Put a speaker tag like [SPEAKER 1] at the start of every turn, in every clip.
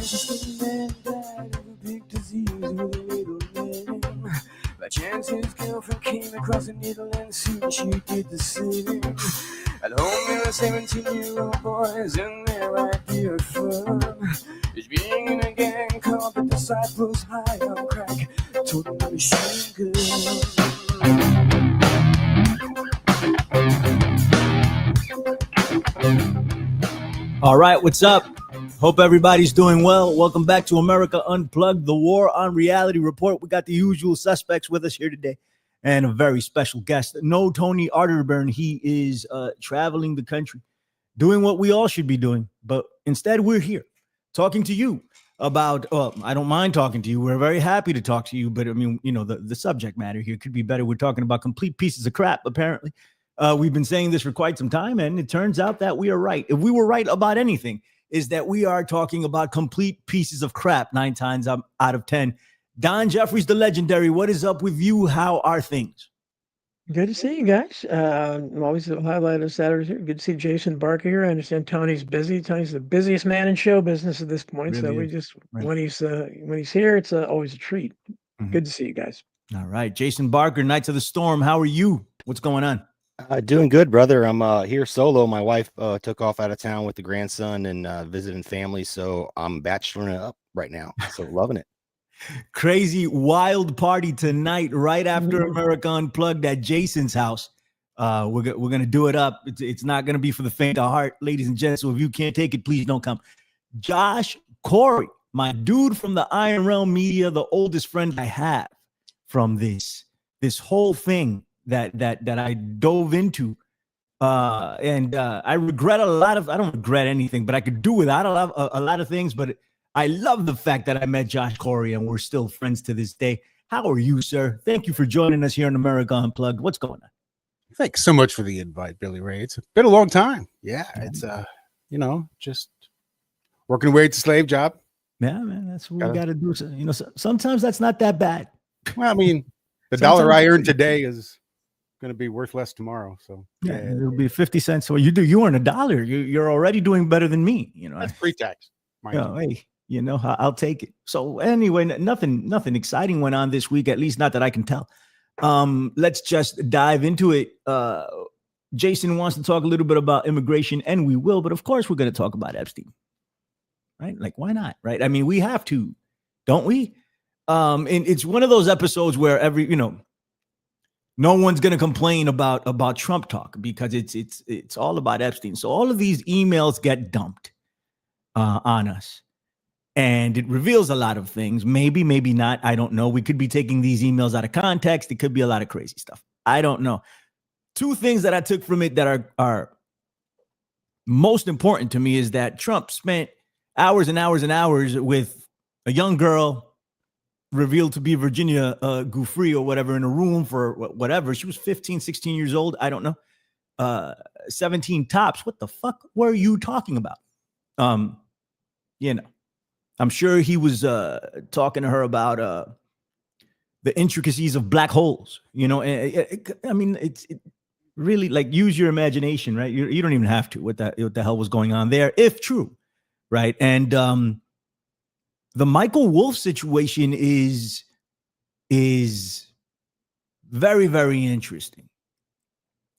[SPEAKER 1] Francis man died of a big disease with a little name. By chance his girlfriend came across a needle and soon she did the same. At home there are 17-year-old boys and their idea of fun is being in a gang called the Disciples, high on crack, toting a machine gun.
[SPEAKER 2] All right, what's up? Hope everybody's doing well. Welcome back to America Unplugged, the War on Reality Report. We got the usual suspects with us here today and a very special guest. No Tony Arterburn. He is traveling the country, doing what we all should be doing. But instead, we're here talking to you about, I don't mind talking to you. We're very happy to talk to you. But I mean, you know, the subject matter here could be better. We're talking about complete pieces of crap, apparently. We've been saying this for quite some time, and it turns out that we are right. If we were right about anything, is that we are talking about complete pieces of crap 9 times out of 10. Don Jeffries, the legendary, what is up with you? How are things?
[SPEAKER 3] Good to see you guys. I'm always the highlight of Saturday here. Good to see Jason Barker here. I understand Tony's busy. Tony's the busiest man in show business at this point. Really so we just right. when he's here, it's always a treat. Mm-hmm. Good to see you guys.
[SPEAKER 2] All right, Jason Barker, Knights of the Storm. How are you? What's going on?
[SPEAKER 4] Doing good, brother. I'm here solo. My wife took off out of town with the grandson and visiting family, so I'm bacheloring it up right now. So loving it.
[SPEAKER 2] Crazy wild party tonight, right after America Unplugged at Jason's house. We're gonna do it up. It's not gonna be for the faint of heart, ladies and gents. So if you can't take it, please don't come. Josh Corey, my dude from the Iron Realm Media, the oldest friend I have from this whole thing that I dove into, and I regret a lot of. I don't regret anything, but I could do without a lot of things. But I love the fact that I met Josh Corey, and we're still friends to this day. How are you, sir? Thank you for joining us here on America Unplugged. What's going on?
[SPEAKER 5] Thanks so much for the invite, Billy Ray. It's been a long time. Yeah, it's just working away at the slave job.
[SPEAKER 2] Yeah, man, that's what we got to do. So, sometimes that's not that bad.
[SPEAKER 5] Well, I mean, the dollar I earn today is going to be worth less tomorrow. So
[SPEAKER 2] yeah, it'll be 50 cents. So you earn $1. You're already doing better than me.
[SPEAKER 5] That's pre-tax.
[SPEAKER 2] Hey, I'll take it. So anyway, nothing exciting went on this week, at least not that I can tell. Let's just dive into it. Jason wants to talk a little bit about immigration, and we will, but of course we're going to talk about Epstein, right? Like, why not? Right? I mean, we have to, don't we? And it's one of those episodes where no one's going to complain about Trump talk because it's all about Epstein. So all of these emails get dumped on us, and it reveals a lot of things. Maybe not. I don't know. We could be taking these emails out of context. It could be a lot of crazy stuff. I don't know. 2 things that I took from it that are most important to me is that Trump spent hours and hours and hours with a young girl revealed to be Virginia Giuffre or whatever in a room for whatever. She was 15, 16 years old. I don't know. 17 tops. What the fuck were you talking about? I'm sure he was talking to her about the intricacies of black holes. I mean, it really, like, use your imagination, right? You don't even have to. What the hell was going on there, if true, right? And the Michael Wolff situation is very, very interesting.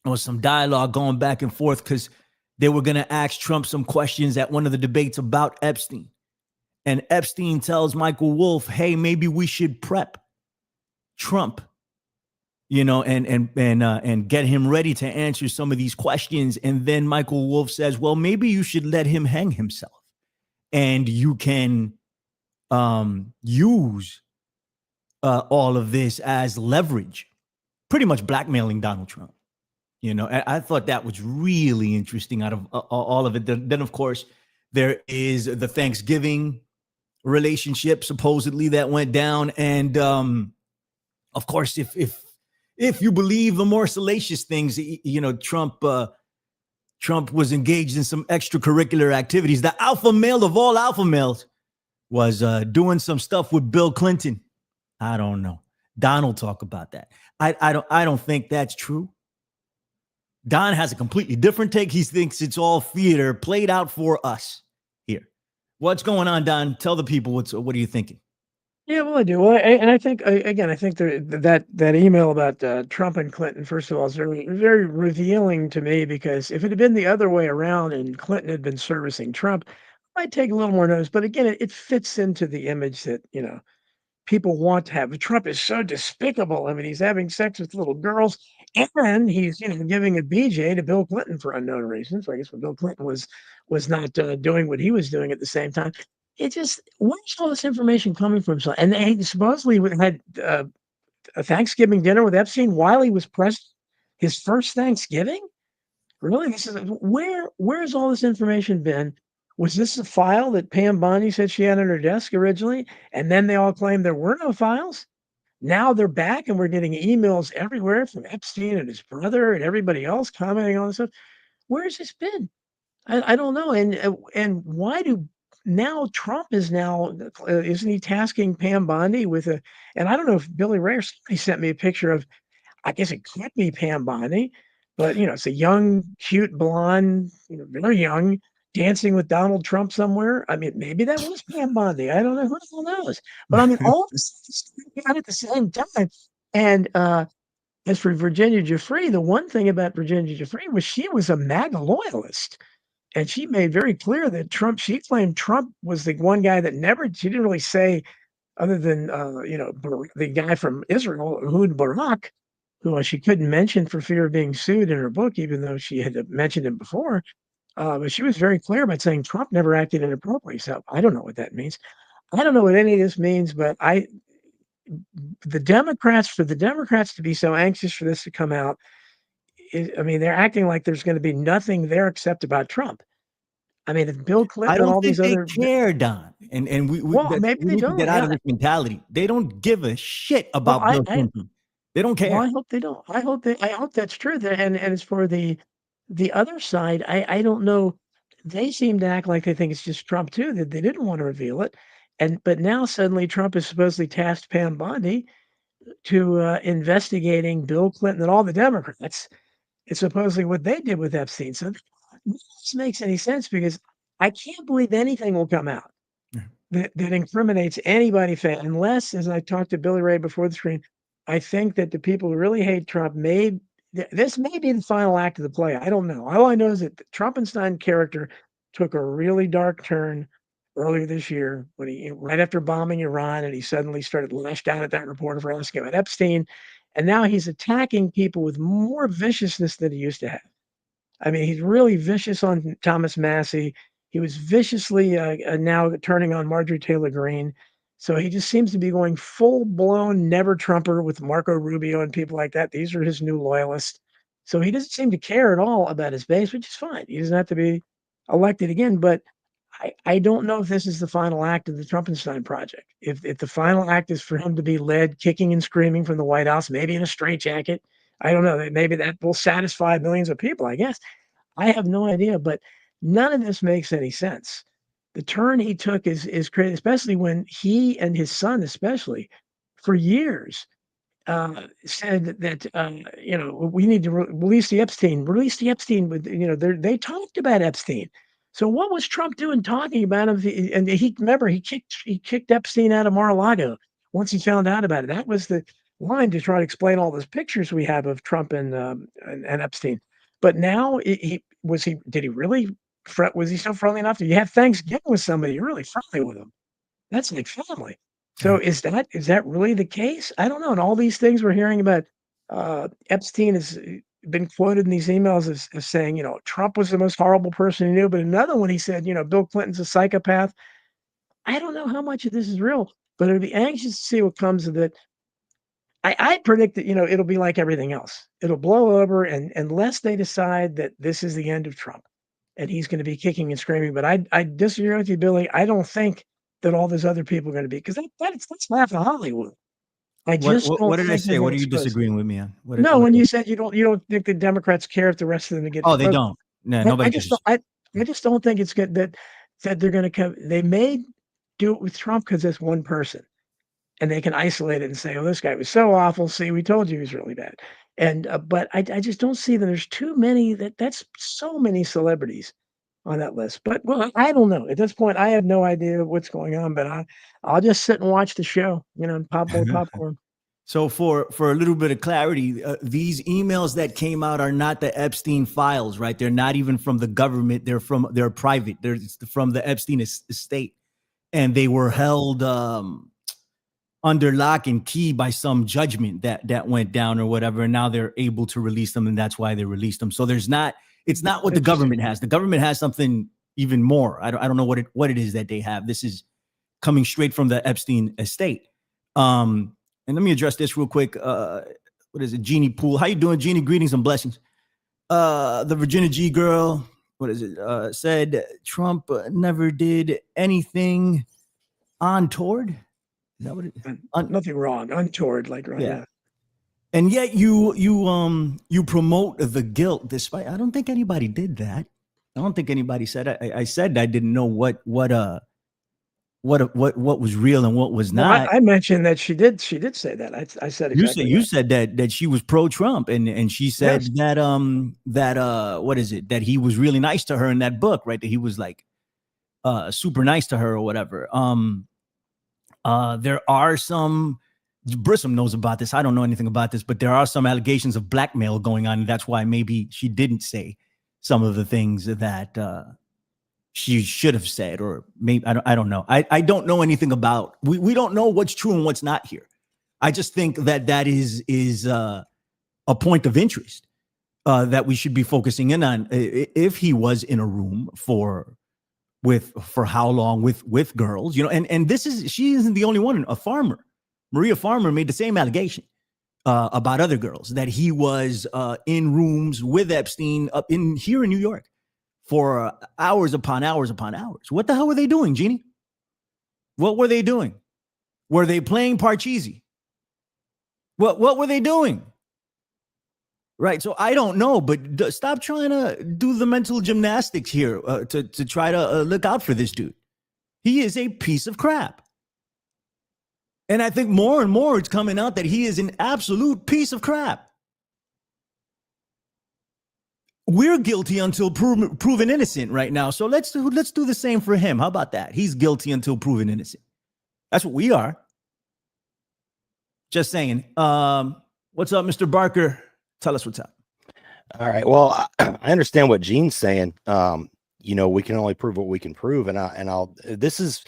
[SPEAKER 2] There was some dialogue going back and forth because they were going to ask Trump some questions at one of the debates about Epstein. And Epstein tells Michael Wolff, hey, maybe we should prep Trump, and get him ready to answer some of these questions. And then Michael Wolff says, well, maybe you should let him hang himself. And you can use all of this as leverage, pretty much blackmailing Donald Trump. I thought that was really interesting out of all of it. Then, of course, there is the Thanksgiving relationship supposedly that went down. And of course, if you believe the more salacious things, Trump was engaged in some extracurricular activities. The alpha male of all alpha males was doing some stuff with Bill Clinton. I don't know. Don will talk about that. I don't think that's true. Don has a completely different take. He thinks it's all theater played out for us here. What's going on, Don? Tell the people what are you thinking?
[SPEAKER 3] Yeah, well, I do. Well, I think again, I think that email about Trump and Clinton, first of all, is very, very revealing to me, because if it had been the other way around and Clinton had been servicing Trump, I might take a little more notice. But again, it fits into the image that people want to have. Trump is so despicable. I mean, he's having sex with little girls, and he's giving a BJ to Bill Clinton for unknown reasons. So I guess when Bill Clinton was not doing what he was doing at the same time. It just, where's all this information coming from? So, and they supposedly had a Thanksgiving dinner with Epstein while he was president. His first Thanksgiving. Really? This is where's all this information been? Was this a file that Pam Bondi said she had on her desk originally? And then they all claimed there were no files? Now they're back and we're getting emails everywhere from Epstein and his brother and everybody else commenting on this stuff. Where's this been? I don't know. And why do now Trump is now isn't he tasking Pam Bondi with a, and I don't know if Billy Ray or somebody sent me a picture of, I guess it could be Pam Bondi, but it's a young, cute blonde, very young, dancing with Donald Trump somewhere. I mean, maybe that was Pam Bondi. I don't know. Who the hell knows? But I mean, all this at the same time. And as for Virginia Giuffre, the one thing about Virginia Giuffre was she was a MAGA loyalist. And she made very clear that she claimed Trump was the one guy that she didn't really say, other than, the guy from Israel, Ehud Barak, who she couldn't mention for fear of being sued in her book, even though she had mentioned him before. But she was very clear about saying Trump never acted inappropriately. So I don't know what that means. I don't know what any of this means, but for the Democrats to be so anxious for this to come out, they're acting like there's going to be nothing there except about Trump. I mean, if Bill Clinton and all these other
[SPEAKER 2] care, Don, and we
[SPEAKER 3] maybe they
[SPEAKER 2] need
[SPEAKER 3] don't
[SPEAKER 2] to get out of this mentality. They don't give a shit about Bill Clinton. They don't care.
[SPEAKER 3] Well, I hope they don't. I hope that's true. And as for the other side, I don't know. They seem to act like they think it's just Trump too, that they didn't want to reveal it. But now suddenly Trump has supposedly tasked Pam Bondi to investigating Bill Clinton and all the Democrats. It's supposedly what they did with Epstein. So this makes any sense, because I can't believe anything will come out that incriminates anybody, unless, as I talked to Billy Ray before the screen, I think that the people who really hate Trump this may be the final act of the play. I don't know. All I know is that the Trumpenstein character took a really dark turn earlier this year when right after bombing Iran, and he suddenly started lashed out at that reporter for asking about Epstein. And now he's attacking people with more viciousness than he used to have. I mean, he's really vicious on Thomas Massie. He was viciously now turning on Marjorie Taylor Greene. So he just seems to be going full-blown never-Trumper with Marco Rubio and people like that. These are his new loyalists. So he doesn't seem to care at all about his base, which is fine. He doesn't have to be elected again. But I don't know if this is the final act of the Trumpenstein project. If the final act is for him to be led kicking and screaming from the White House, maybe in a straitjacket, I don't know. Maybe that will satisfy millions of people, I guess. I have no idea, but none of this makes any sense. The turn he took is crazy, especially when he and his son, especially, for years, said that we need to release the Epstein. Release the Epstein. With they talked about Epstein. So what was Trump doing talking about him? And he kicked Epstein out of Mar-a-Lago once he found out about it. That was the line to try to explain all those pictures we have of Trump and Epstein. But now did he really? Was he so friendly enough? You have Thanksgiving with somebody, you're really friendly with them. That's like family. So is that really the case? I don't know. And all these things we're hearing about, Epstein has been quoted in these emails as saying, Trump was the most horrible person he knew. But another one, he said, Bill Clinton's a psychopath. I don't know how much of this is real, but I'd be anxious to see what comes of it. I predict that, it'll be like everything else. It'll blow over, and unless they decide that this is the end of Trump and he's going to be kicking and screaming. But I disagree with you, Billy. I don't think that all those other people are going to be, because that's half of Hollywood. I just
[SPEAKER 2] what
[SPEAKER 3] don't
[SPEAKER 2] did I
[SPEAKER 3] think
[SPEAKER 2] say?
[SPEAKER 3] they're
[SPEAKER 2] What
[SPEAKER 3] gonna
[SPEAKER 2] are you
[SPEAKER 3] expose it.
[SPEAKER 2] disagreeing with me on?
[SPEAKER 3] No, when you said you don't think the Democrats care if the rest of them get
[SPEAKER 2] Oh, they
[SPEAKER 3] exposed.
[SPEAKER 2] don't. No,
[SPEAKER 3] I
[SPEAKER 2] nobody
[SPEAKER 3] just
[SPEAKER 2] gives.
[SPEAKER 3] I just don't think it's good that they're going to come. They may do it with Trump because it's one person, and they can isolate it and say, "Oh, this guy was so awful. See, we told you he was really bad." And but I just don't see that there's too many. That's so many celebrities on that list. But well, I don't know. At this point, I have no idea what's going on. But I'll just sit and watch the show, and pop more popcorn.
[SPEAKER 2] So for a little bit of clarity, these emails that came out are not the Epstein files, right? They're not even from the government. They're private. They're from the Epstein estate, and they were held under lock and key by some judgment that went down or whatever. And now they're able to release them, and that's why they released them. So it's not what the government has. The government has something even more. I don't know what it is that they have. This is coming straight from the Epstein estate. And let me address this real quick. What is it? Jeannie Poole. How you doing, Jeannie? Greetings and blessings. The Virginia G girl, what is it? Said Trump never did anything untoward. Is that what it is?
[SPEAKER 3] Nothing wrong. Untoward, like right. Yeah.
[SPEAKER 2] And yet you promote the guilt despite. I don't think anybody did that. I don't think anybody said. I said I didn't know what was real and what was not.
[SPEAKER 3] I mentioned that she did say that. I said exactly.
[SPEAKER 2] You said that she was pro-Trump, and she said that what is it, that he was really nice to her in that book, right? That he was like super nice to her or whatever. There are some, Brissom knows about this. I don't know anything about this, but there are some allegations of blackmail going on, and that's why maybe she didn't say some of the things that she should have said, or maybe I don't know. I don't know anything about. We don't know what's true and what's not here. I just think that is a point of interest that we should be focusing in on. If he was in a room for how long with girls, and she isn't the only one. A farmer, Maria Farmer, made the same allegation about other girls, that he was in rooms with Epstein here in New York for hours upon hours upon hours. What the hell were they doing, Jeannie? What were they doing? Were they playing Parcheesi? What were they doing? Right. So I don't know, but stop trying to do the mental gymnastics here to try to look out for this dude. He is a piece of crap. And I think more and more it's coming out that he is an absolute piece of crap. We're guilty until proven innocent right now. So let's do the same for him. How about that? He's guilty until proven innocent. That's what we are. Just saying. What's up, Mr. Barker? Tell us what's up.
[SPEAKER 4] All right. Well, I understand what Gene's saying. We can only prove what we can prove, and this is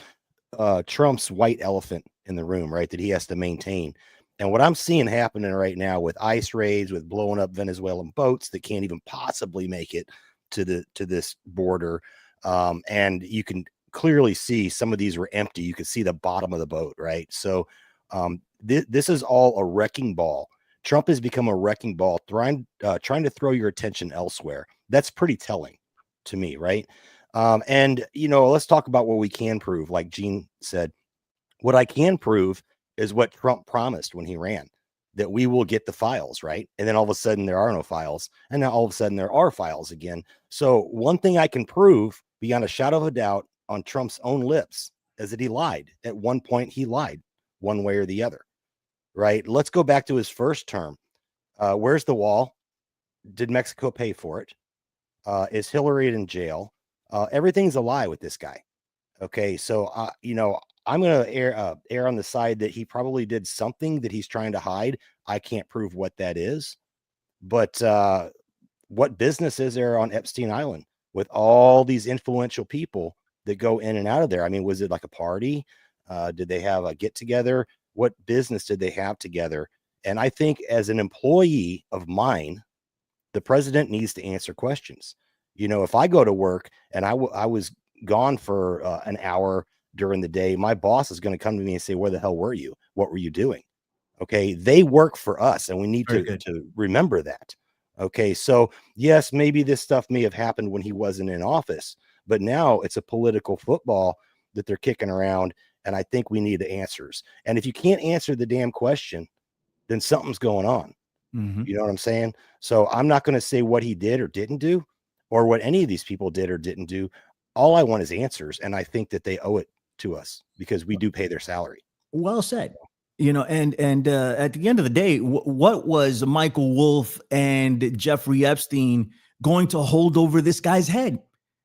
[SPEAKER 4] Trump's white elephant in the room, right? That he has to maintain. And what I'm seeing happening right now with ICE raids, with blowing up Venezuelan boats that can't even possibly make it to this border, and you can clearly see some of these were empty. You can see the bottom of the boat, right? So this is all a wrecking ball. Trump has become a wrecking ball, trying to throw your attention elsewhere. That's pretty telling to me, right? And let's talk about what we can prove. Like Gene said, what I can prove is what Trump promised when he ran, that we will get the files, right? And then all of a sudden there are no files. And now all of a sudden there are files again. So one thing I can prove beyond a shadow of a doubt on Trump's own lips is that he lied. At one point he lied one way or the other, right? Let's go back to his first term. Where's the wall? Did Mexico pay for it? Is Hillary in jail? Everything's a lie with this guy. Okay. So, I'm going to err on the side that he probably did something that he's trying to hide. I can't prove what that is, but what business is there on Epstein Island with all these influential people that go in and out of there? I mean, was it like a party? Did they have a get together? What business did they have together? And I think as an employee of mine, the president needs to answer questions. If I go to work and I was gone for an hour during the day, my boss is going to come to me and say, where the hell were you? What were you doing? Okay. They work for us, and we need to remember that. Okay. So yes, maybe this stuff may have happened when he wasn't in office, but now it's a political football. that they're kicking around. And I think we need the answers. And if you can't answer the damn question, then something's going on. You know what I'm saying? So I'm not going to say what he did or didn't do, or what any of these people did or didn't do. All I want is answers. And I think that they owe it to us because we do pay their salary.
[SPEAKER 2] Well said. You know, and at the end of the day, what was Michael Wolff and Jeffrey Epstein going to hold over this guy's head?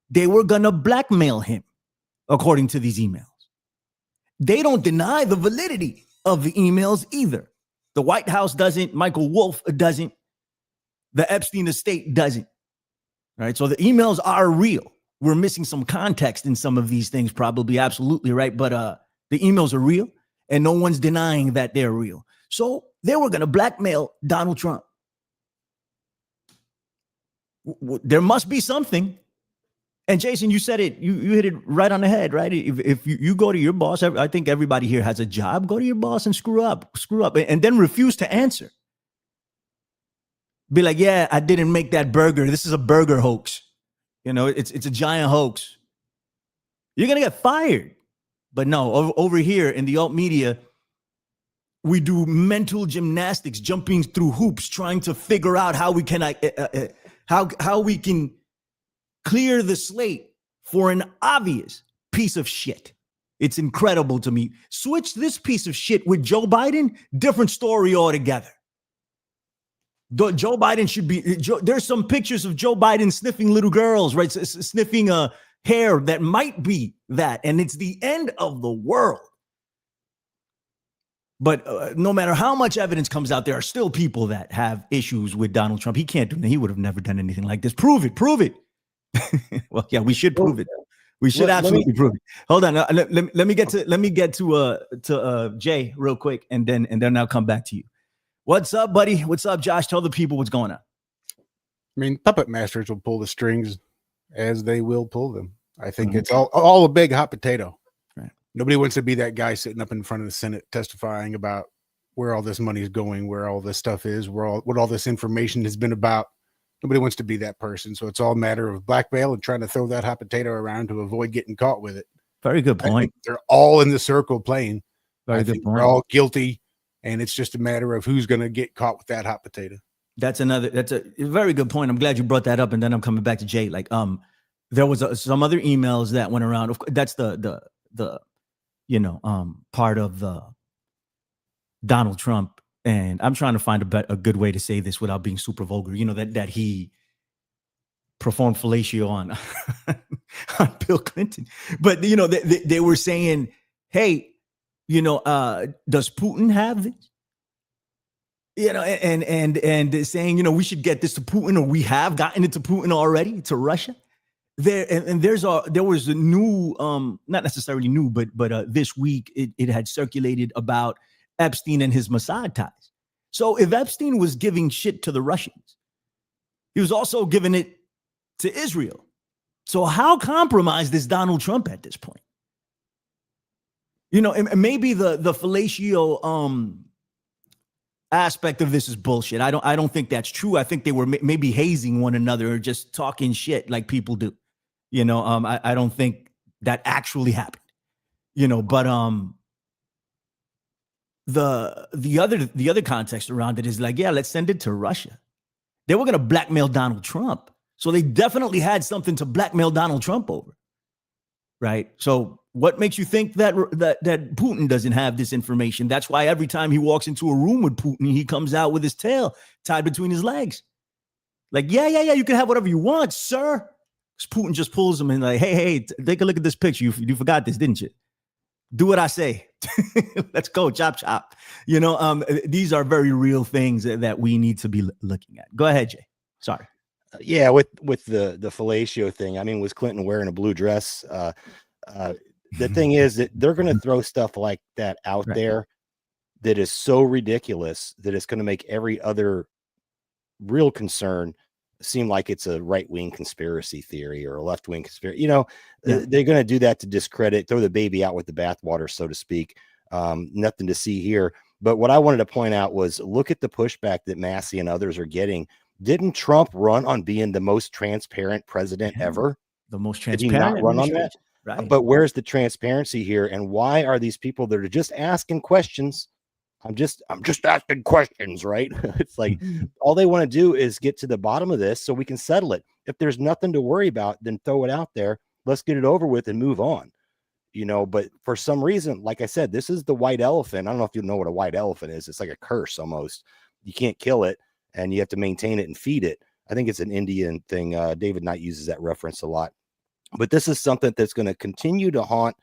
[SPEAKER 2] They were going to blackmail him, according to these emails. They don't deny the validity of the emails either. The White House doesn't. Michael Wolff doesn't. The Epstein estate doesn't. Right? So the emails are real. We're missing some context in some of these things, probably. Absolutely right. But the emails are real, and no one's denying that they're real. So they were going to blackmail Donald Trump. There must be something. And Jason, you said it. You hit it right on the head, right? If you go to your boss, I think everybody here has a job. Go to your boss and screw up, and then refuse to answer. Be like, yeah, I didn't make that burger. This is a burger hoax. You know, it's a giant hoax. You're gonna get fired. But no, over here in the alt media, we do mental gymnastics, jumping through hoops, trying to figure out how we can how we can clear the slate for an obvious piece of shit. It's incredible to me. Switch this piece of shit with Joe Biden, different story altogether. Joe Biden should be, there's some pictures of Joe Biden sniffing little girls, right? Sniffing a hair that might be that. And it's the end of the world. But no matter how much evidence comes out, there are still people that have issues with Donald Trump. He can't do that. He would have never done anything like this. Prove it. Well, yeah, we should prove it. We should absolutely prove it. Hold on. Let me get to Jay real quick, and then I'll come back to you. What's up, buddy? What's up, Josh? Tell the people what's going on.
[SPEAKER 5] I mean, puppet masters will pull the strings as they will pull them. I think it's all a big hot potato.
[SPEAKER 2] Right.
[SPEAKER 5] Nobody wants to be that guy sitting up in front of the Senate testifying about where all this money is going, where all this stuff is, what all this information has been about. Nobody wants to be that person. So it's all a matter of blackmail and trying to throw that hot potato around to avoid getting caught with it.
[SPEAKER 2] Very good point.
[SPEAKER 5] They're all in the circle playing.
[SPEAKER 2] Very good point.
[SPEAKER 5] They're all guilty, and it's just a matter of who's going to get caught with that hot potato.
[SPEAKER 2] That's a very good point. I'm glad you brought that up, and then I'm coming back to Jay. Like, there was some other emails that went around. That's the part of the Donald Trump. And I'm trying to find a good way to say this without being super vulgar. You know, that he performed fellatio on Bill Clinton. But, you know, they were saying, hey, you know, does Putin have this? You know, and saying, you know, we should get this to Putin, or we have gotten it to Putin already, to Russia. There was a new, not necessarily new, but this week it had circulated about Epstein and his Mossad ties. So if Epstein was giving shit to the Russians, he was also giving it to Israel. So how compromised is Donald Trump at this point? You know, and maybe the fellatio aspect of this is bullshit. I don't think that's true. I think they were maybe hazing one another or just talking shit like people do. You know, I don't think that actually happened. You know, but the other context around it is like, yeah, let's send it to Russia. They were going to blackmail Donald Trump. So they definitely had something to blackmail Donald Trump over. Right. So what makes you think that Putin doesn't have this information? That's why every time he walks into a room with Putin, he comes out with his tail tied between his legs. Like, yeah, you can have whatever you want, sir. Putin just pulls him and like, hey, take a look at this picture. You forgot this, didn't you? Do what I say. Let's go, chop. You know, these are very real things that we need to be looking at. Go ahead, Jay. Sorry.
[SPEAKER 4] Yeah, with the fellatio thing. I mean, was Clinton wearing a blue dress? The thing is that they're going to throw stuff like that out there that is so ridiculous that it's going to make every other real concern seem like it's a right-wing conspiracy theory or a left-wing conspiracy. You know, they're going to do that to discredit, throw the baby out with the bathwater, so to speak. Nothing to see here. But what I wanted to point out was, look at the pushback that Massey and others are getting. Didn't Trump run on being the most transparent president ever?
[SPEAKER 2] The most transparent.
[SPEAKER 4] Did he not run on that?
[SPEAKER 2] Right.
[SPEAKER 4] But where's the transparency here? And why are these people that are just asking questions? I'm just asking questions, right? It's like all they want to do is get to the bottom of this so we can settle it. If there's nothing to worry about, then throw it out there. Let's get it over with and move on. But for some reason, like I said, this is the white elephant. I don't know if you know what a white elephant is. It's like a curse almost. You can't kill it and you have to maintain it and feed it. I think it's an Indian thing. David Knight uses that reference a lot. But this is something that's going to continue to haunt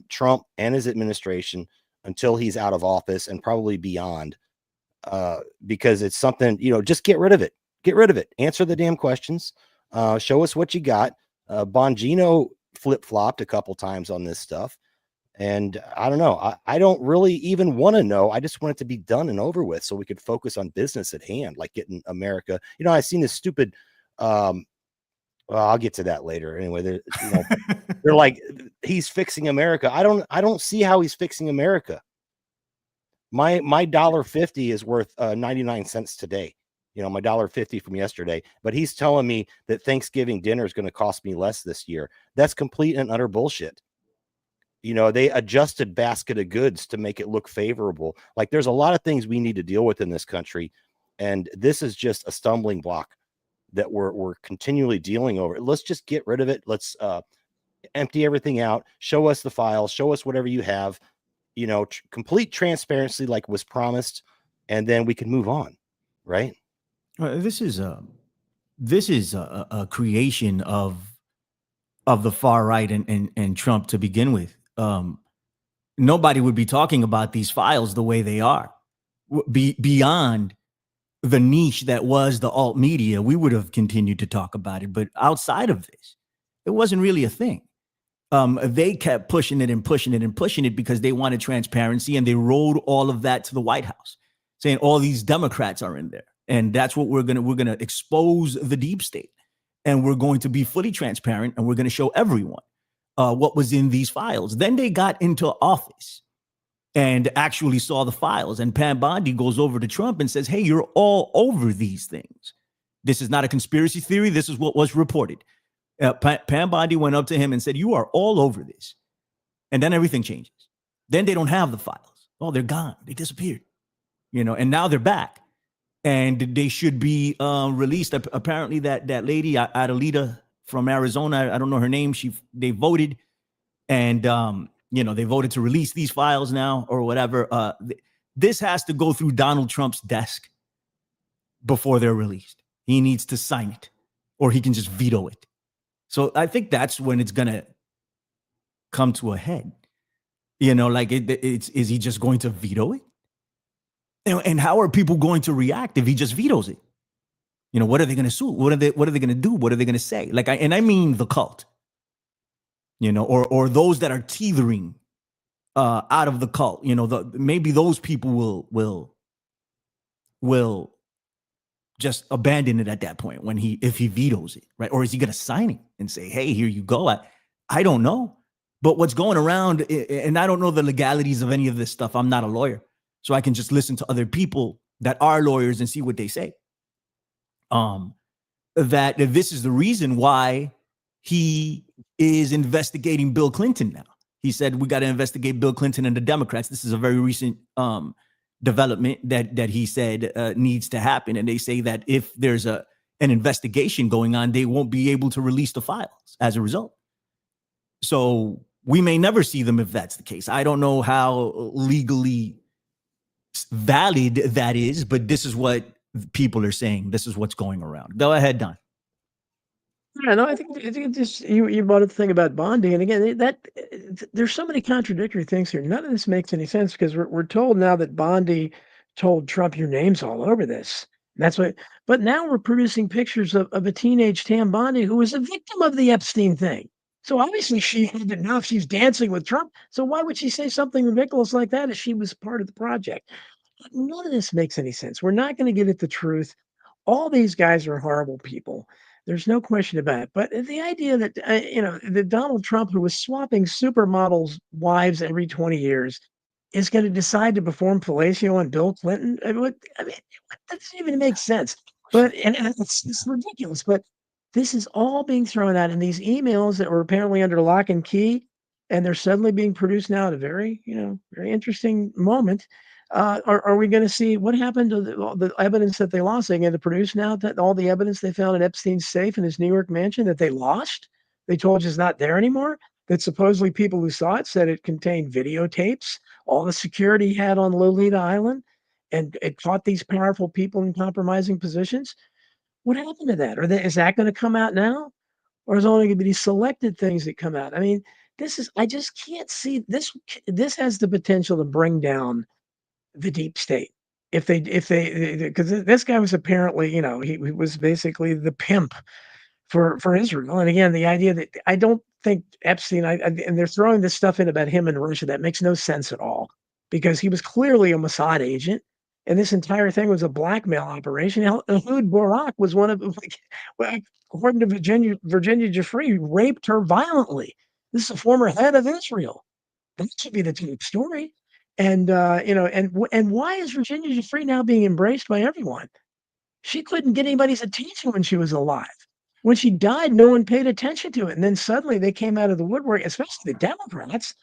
[SPEAKER 4] Trump and his administration until he's out of office and probably beyond, because it's something, just get rid of it. Get rid of it. Answer the damn questions. Show us what you got. Bongino flip-flopped a couple times on this stuff. And I don't know. I don't really even want to know. I just want it to be done and over with so we could focus on business at hand, like getting America. I've seen this stupid well, I'll get to that later. Anyway, they're like, he's fixing America. I don't see how he's fixing America. My $1.50 is worth 99 cents today. My $1.50 from yesterday. But he's telling me that Thanksgiving dinner is going to cost me less this year. That's complete and utter bullshit. They adjusted basket of goods to make it look favorable. Like there's a lot of things we need to deal with in this country, and this is just a stumbling block that we're continually dealing over. Let's just get rid of it. Let's empty everything out. Show us the files. Show us whatever you have. Complete transparency, like was promised, and then we can move on. Right?
[SPEAKER 2] This is a creation of the far right and Trump to begin with. Nobody would be talking about these files the way they are. Beyond the niche that was the alt media, we would have continued to talk about it. But outside of this, it wasn't really a thing. They kept pushing it and pushing it and pushing it because they wanted transparency, and they rolled all of that to the White House, saying all these Democrats are in there. And that's what we're gonna expose the deep state, and we're going to be fully transparent, and we're going to show everyone what was in these files. Then they got into office and actually saw the files. And Pam Bondi goes over to Trump and says, hey, you're all over these things. This is not a conspiracy theory. This is what was reported. Pam Bondi went up to him and said, you are all over this. And then everything changes. Then they don't have the files. Oh, they're gone. They disappeared. And now they're back. And they should be released. Apparently that lady, Adelita from Arizona, I don't know her name. They voted. And they voted to release these files now or whatever. This has to go through Donald Trump's desk before they're released. He needs to sign it, or he can just veto it. So I think that's when it's going to come to a head. Is he just going to veto it? And how are people going to react if he just vetoes it? What are they going to sue? What are they going to do? What are they going to say? I mean the cult. Or those that are teetering out of the cult, maybe those people will just abandon it at that point if he vetoes it, right? Or is he going to sign it and say, hey, here you go? I don't know. But what's going around, and I don't know the legalities of any of this stuff. I'm not a lawyer, so I can just listen to other people that are lawyers and see what they say. That this is the reason why he is investigating Bill Clinton now. He said, we got to investigate Bill Clinton and the Democrats. This is a very recent development that he said needs to happen. And they say that if there's an investigation going on, they won't be able to release the files as a result. So we may never see them if that's the case. I don't know how legally valid that is, but this is what people are saying. This is what's going around. Go ahead, Don.
[SPEAKER 3] Yeah, no, I think just you brought up the thing about Bondi, and again, there's so many contradictory things here. None of this makes any sense because we're told now that Bondi told Trump, "Your name's all over this." That's what. But now we're producing pictures of a teenage Tam Bondi who was a victim of the Epstein thing. So obviously she had to know if she's dancing with Trump. So why would she say something ridiculous like that if she was part of the project? None of this makes any sense. We're not going to get at the truth. All these guys are horrible people. There's no question about it. But the idea that, that Donald Trump, who was swapping supermodels' wives every 20 years, is going to decide to perform fellatio on Bill Clinton. That doesn't even make sense. But and it's ridiculous. But This is all being thrown out in these emails that were apparently under lock and key, and they're suddenly being produced now at a very, very interesting moment. Are we going to see what happened to all the evidence that they lost? They're going to produce now that all the evidence they found in Epstein's safe in his New York mansion that they lost, they told you is not there anymore. That supposedly people who saw it said it contained videotapes, all the security he had on Lolita Island, and it caught these powerful people in compromising positions. What happened to that? Is that going to come out now? Or is it only going to be these selected things that come out? I mean, I just can't see this. This has the potential to bring down the deep state. Because this guy was apparently, he was basically the pimp for Israel. And again, the idea that I don't think Epstein, and they're throwing this stuff in about him and Russia that makes no sense at all, because he was clearly a Mossad agent. And this entire thing was a blackmail operation. Ehud Barak was one of, according to Virginia Giuffre, raped her violently. This is a former head of Israel. That should be the top story. And and why is Virginia Giuffre now being embraced by everyone? She couldn't get anybody's attention when she was alive. When she died, no one paid attention to it. And then suddenly they came out of the woodwork, especially the Democrats,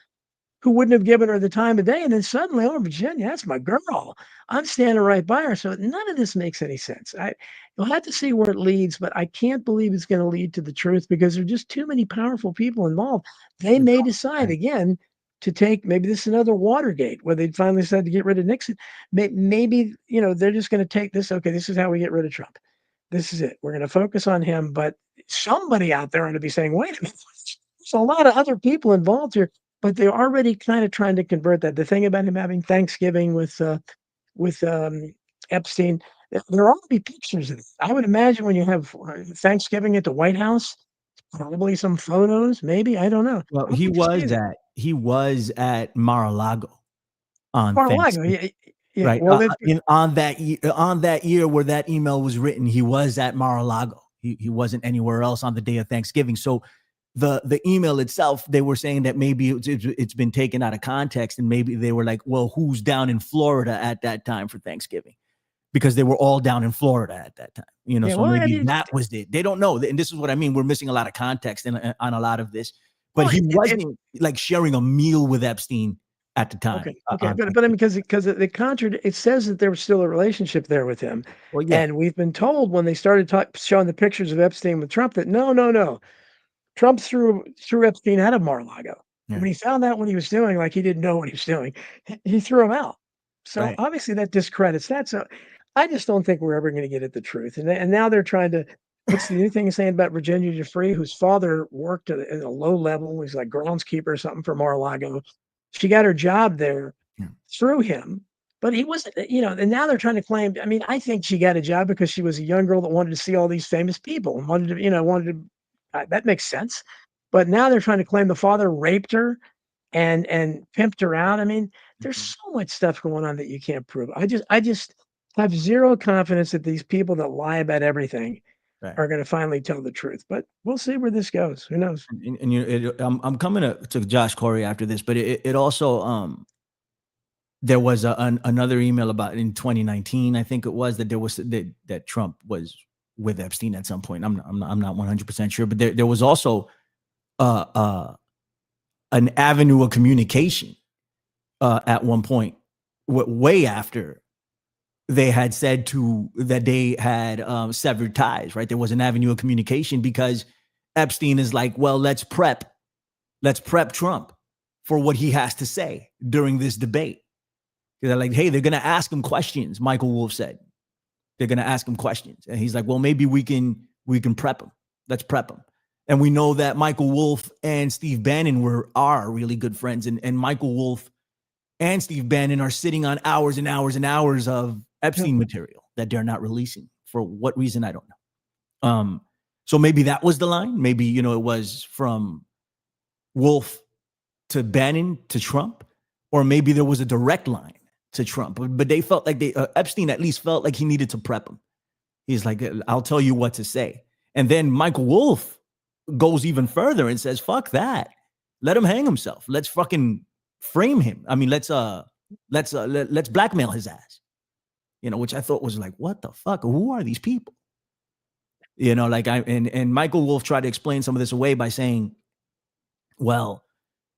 [SPEAKER 3] who wouldn't have given her the time of day. And then suddenly, oh, Virginia, that's my girl. I'm standing right by her. So none of this makes any sense. You'll have to see where it leads, but I can't believe it's going to lead to the truth, because there are just too many powerful people involved. They may decide again to take, maybe this is another Watergate, where they finally decided to get rid of Nixon. Maybe, they're just going to take this. Okay, this is how we get rid of Trump. This is it. We're going to focus on him. But somebody out there ought to be saying, wait a minute, there's a lot of other people involved here. But they're already kind of trying to convert that. The thing about him having Thanksgiving with Epstein, there ought to be pictures of it. I would imagine when you have Thanksgiving at the White House, probably some photos, maybe. I don't know.
[SPEAKER 2] Well, he was at Mar-a-Lago on
[SPEAKER 3] Mar-a-Lago,
[SPEAKER 2] Thanksgiving.
[SPEAKER 3] yeah.
[SPEAKER 2] Right.
[SPEAKER 3] Well,
[SPEAKER 2] on that year where that email was written, he was at Mar-a-Lago. He wasn't anywhere else on the day of Thanksgiving. So the email itself, they were saying that maybe it's been taken out of context, and maybe they were like, well, who's down in Florida at that time for Thanksgiving? Because they were all down in Florida at that time, so maybe that was it. They don't know. And this is what I mean. We're missing a lot of context on a lot of this, but he wasn't like sharing a meal with Epstein at the time.
[SPEAKER 3] Okay. But I mean, because it says that there was still a relationship there with him.
[SPEAKER 2] Well, yeah.
[SPEAKER 3] And we've been told when they started showing the pictures of Epstein with Trump that no. Trump threw Epstein out of Mar-a-Lago. Yeah. When he found out what he was doing, like he didn't know what he was doing, he threw him out. So obviously that discredits that. So I just don't think we're ever going to get at the truth. And now they're trying to, what's the new thing saying about Virginia Giuffre, whose father worked at a low level. He's like groundskeeper or something for Mar-a-Lago. She got her job there through him, but he wasn't, and now they're trying to claim, I mean, I think she got a job because she was a young girl that wanted to see all these famous people and wanted to, that makes sense. But now they're trying to claim the father raped her and pimped her out. I mean, there's so much stuff going on that you can't prove. I just have zero confidence that these people that lie about everything are going to finally tell the truth. But we'll see where this goes. Who knows?
[SPEAKER 2] I'm coming to Josh Corey after this, but it also there was another email about in 2019, I think it was, that there was that Trump was with Epstein at some point. I'm not 100% sure, but there was also an avenue of communication at one point, way after they had said that they had severed ties, right? There was an avenue of communication because Epstein is like, well, let's prep Trump for what he has to say during this debate. They're like, hey, they're going to ask him questions. Michael Wolff said they're going to ask him questions. And he's like, well, maybe we can prep him. Let's prep him. And we know that Michael Wolff and Steve Bannon are really good friends. And Michael Wolff and Steve Bannon are sitting on hours and hours and hours of Epstein material that they're not releasing. For what reason, I don't know. So maybe that was the line. Maybe, it was from Wolff to Bannon to Trump, or maybe there was a direct line to Trump. But they felt like Epstein at least felt like he needed to prep him. He's like, I'll tell you what to say. And then Michael Wolff goes even further and says, fuck that. Let him hang himself. Let's fucking frame him. I mean, let's blackmail his ass. Which I thought was like, what the fuck? Who are these people? You know, like and Michael Wolff tried to explain some of this away by saying, well,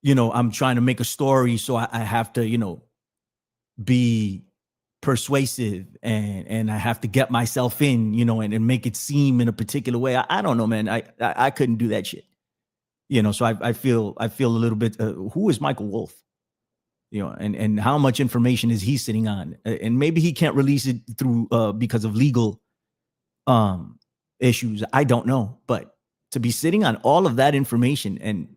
[SPEAKER 2] you know, I'm trying to make a story, so I have to, you know, be persuasive and I have to get myself in, you know, and make it seem in a particular way. I don't know, man. I couldn't do that shit. You know, so I feel a little bit, who is Michael Wolff? You know, and how much information is he sitting on? And maybe he can't release it through because of legal issues. I don't know, but to be sitting on all of that information and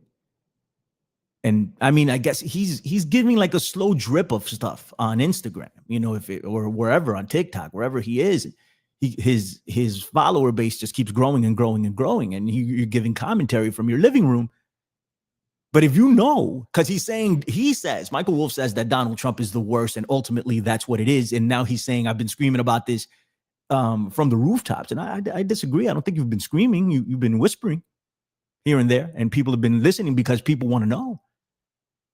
[SPEAKER 2] I mean, I guess he's giving like a slow drip of stuff on Instagram, you know, or wherever, on TikTok, wherever he is. His follower base just keeps growing and growing and growing, and you're giving commentary from your living room. But if you know, because he says, Michael Wolff says that Donald Trump is the worst, and ultimately that's what it is. And now he's saying, I've been screaming about this from the rooftops, and I disagree. I don't think you've been screaming. You've been whispering here and there, and people have been listening because people want to know.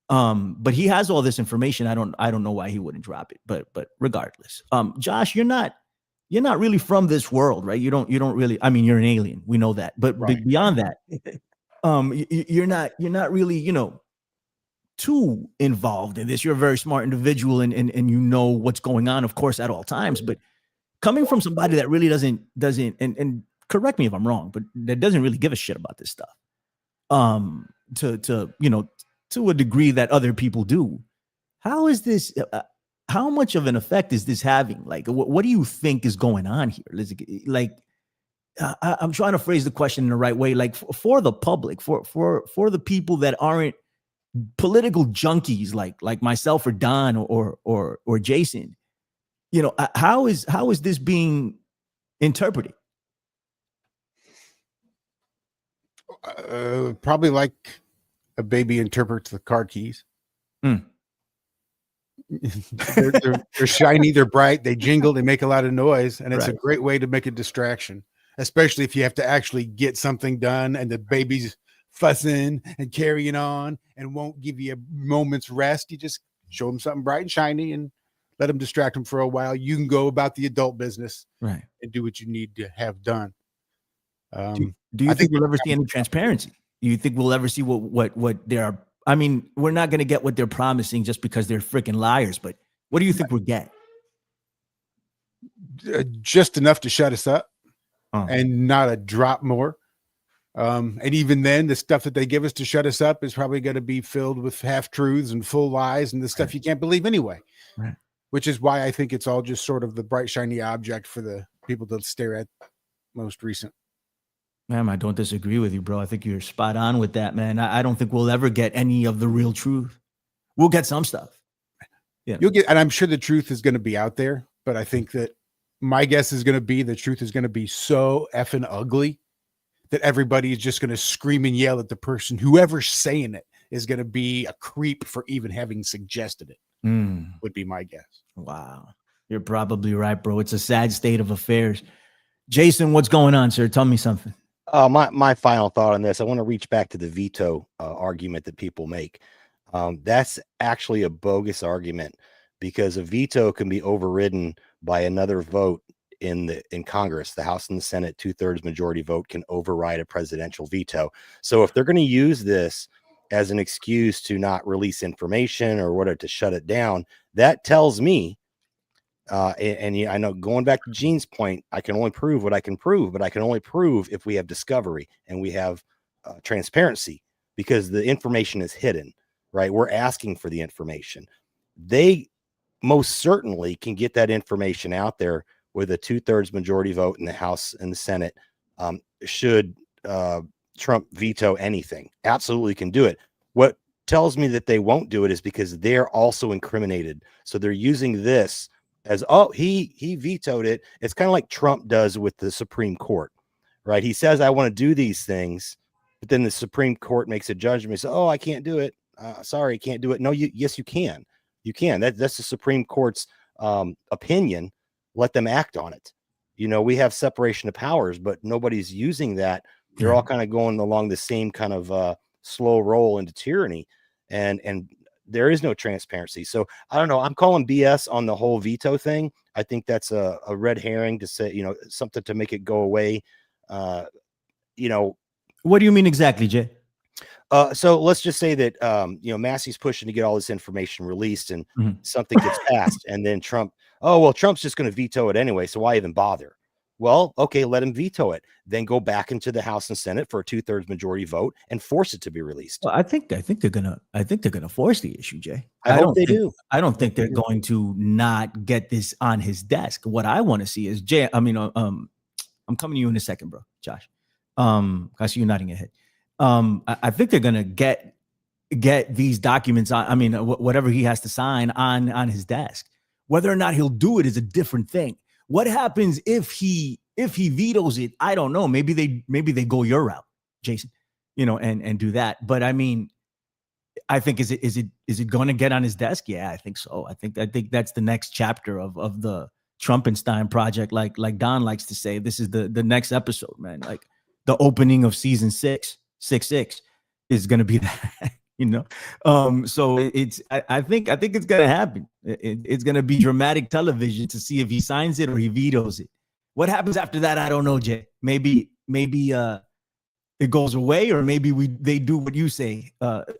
[SPEAKER 2] But he has all this information. I don't know why he wouldn't drop it. But regardless, Josh, you're not really from this world, right? You don't really. I mean, you're an alien. We know that. But
[SPEAKER 5] Right.
[SPEAKER 2] beyond that, you're not really, you know, too involved in this. You're a very smart individual, and you know what's going on, of course, at all times. But coming from somebody that really doesn't and correct me if I'm wrong, but that doesn't really give a shit about this stuff. To you know, to a degree that other people do. How is this? How much of an effect is this having? Like, what do you think is going on here? Like, I'm trying to phrase the question in the right way. Like, for the public, for the people that aren't political junkies, like myself or Don or Jason, you know, how is this being interpreted?
[SPEAKER 5] Probably like a baby interprets the car keys.
[SPEAKER 2] Mm.
[SPEAKER 5] They're shiny, they're bright, they jingle, they make a lot of noise, and it's
[SPEAKER 2] Right.
[SPEAKER 5] a great way to make a distraction, especially if you have to actually get something done and the baby's fussing and carrying on and won't give you a moment's rest. You just show them something bright and shiny and let them distract them for a while. You can go about the adult business,
[SPEAKER 2] Right.
[SPEAKER 5] and do what you need to have done.
[SPEAKER 2] Do you think we'll ever see any transparency? Do you think we'll ever see what they're? I mean, we're not going to get what they're promising just because they're freaking liars. But what do you think we'll get?
[SPEAKER 5] Just enough to shut us up,
[SPEAKER 2] Oh.
[SPEAKER 5] and not a drop more. And even then, the stuff that they give us to shut us up is probably going to be filled with half truths and full lies and the stuff you can't believe anyway.
[SPEAKER 2] Right.
[SPEAKER 5] Which is why I think it's all just sort of the bright, shiny object for the people to stare at most recent.
[SPEAKER 2] Man, I don't disagree with you, bro. I think you're spot on with that, man. I don't think we'll ever get any of the real truth. We'll get some stuff. Yeah.
[SPEAKER 5] You'll get, and I'm sure the truth is going to be out there, but I think that my guess is going to be the truth is going to be so effing ugly that everybody is just going to scream and yell at the person. Whoever's saying it is going to be a creep for even having suggested it, would be my guess.
[SPEAKER 2] Wow. You're probably right, bro. It's a sad state of affairs. Jason, what's going on, sir? Tell me something.
[SPEAKER 4] My final thought on this, I want to reach back to the veto argument that people make. That's actually a bogus argument, because a veto can be overridden by another vote in Congress. The House and the Senate 2/3 majority vote can override a presidential veto. So if they're going to use this as an excuse to not release information or whatever, to shut it down, that tells me, I know, going back to Gene's point, I can only prove what I can prove, but I can only prove if we have discovery and we have transparency, because the information is hidden, right? We're asking for the information. They most certainly can get that information out there with a 2/3 majority vote in the House and the Senate. Should Trump veto anything, absolutely can do it. What tells me that they won't do it is because they're also incriminated. So they're using this as, oh, he vetoed it. It's kind of like Trump does with the Supreme Court, right? He says, I want to do these things, but then the Supreme Court makes a judgment. He says, oh, I can't do it. Sorry, can't do it. No, yes, you can. You can. That's the Supreme Court's opinion. Let them act on it. You know, we have separation of powers, but nobody's using that. They're all kind of going along the same kind of slow roll into tyranny, and there is no transparency. So I don't know. I'm calling BS on the whole veto thing. I think that's a red herring to say, you know, something to make it go away. You know,
[SPEAKER 2] what do you mean exactly, Jay?
[SPEAKER 4] So let's just say that, you know, Massey's pushing to get all this information released and something gets passed. And then Trump, Trump's just going to veto it anyway. So why even bother? Well, okay, let him veto it. Then go back into the House and Senate for a 2/3 majority vote and force it to be released.
[SPEAKER 2] Well, I think they're gonna force the issue, Jay.
[SPEAKER 4] I hope they do.
[SPEAKER 2] I don't think they're going to not get this on his desk. What I want to see is Jay. I mean, I'm coming to you in a second, bro, Josh. I see you nodding your head. I think they're gonna get these documents on. I mean, whatever he has to sign on his desk. Whether or not he'll do it is a different thing. What happens if he vetoes it? I don't know. Maybe they go your route, Jason, you know, and do that. But I mean, I think is it going to get on his desk? Yeah, I think so. I think that's the next chapter of the Trumpenstein project. Like Don likes to say, this is the next episode, man. Like the opening of season 6 is going to be that. You know, so I think it's gonna happen. It's gonna be dramatic television to see if he signs it or he vetoes it. What happens after that, I don't know, Jay. Maybe it goes away, or maybe they do what you say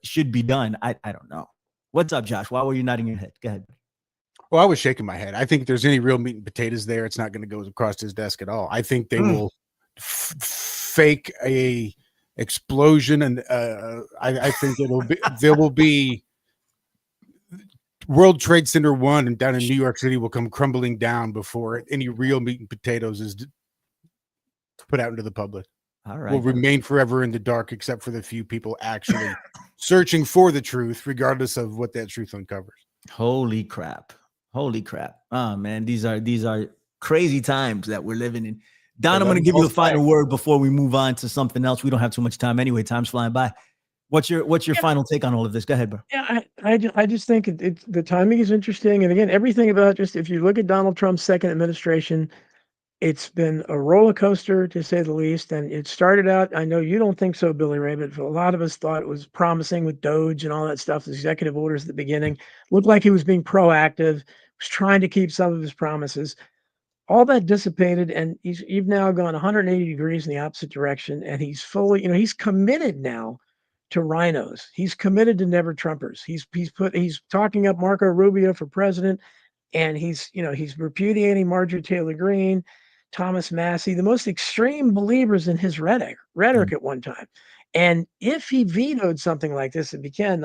[SPEAKER 2] should be done. I don't know. What's up, Josh? Why were you nodding your head? Go ahead.
[SPEAKER 5] Well, I was shaking my head. I think if there's any real meat and potatoes there, it's not going to go across his desk at all. I think they will fake a explosion, and I think there will be World Trade Center 1 and down in New York City will come crumbling down before any real meat and potatoes is put out into the public.
[SPEAKER 2] All right,
[SPEAKER 5] will remain forever in the dark, except for the few people actually searching for the truth, regardless of what that truth uncovers.
[SPEAKER 2] Holy crap! Oh man, these are crazy times that we're living in. Don, I'm going to give you the final word before we move on to something else. We don't have too much time anyway. Time's flying by. What's your final take on all of this? Go ahead, bro.
[SPEAKER 3] Yeah, I just think the timing is interesting. And again, everything about just, if you look at Donald Trump's second administration, it's been a roller coaster to say the least. And it started out, I know you don't think so, Billy Ray, but a lot of us thought it was promising with Doge and all that stuff, the executive orders at the beginning. Looked like he was being proactive, was trying to keep some of his promises. All that dissipated, and you've now gone 180 degrees in the opposite direction, and he's fully, he's committed now to rhinos. He's committed to never Trumpers. He's talking up Marco Rubio for president, and he's repudiating Marjorie Taylor Greene, Thomas Massey, the most extreme believers in his rhetoric at one time. And if he vetoed something like this, if he can,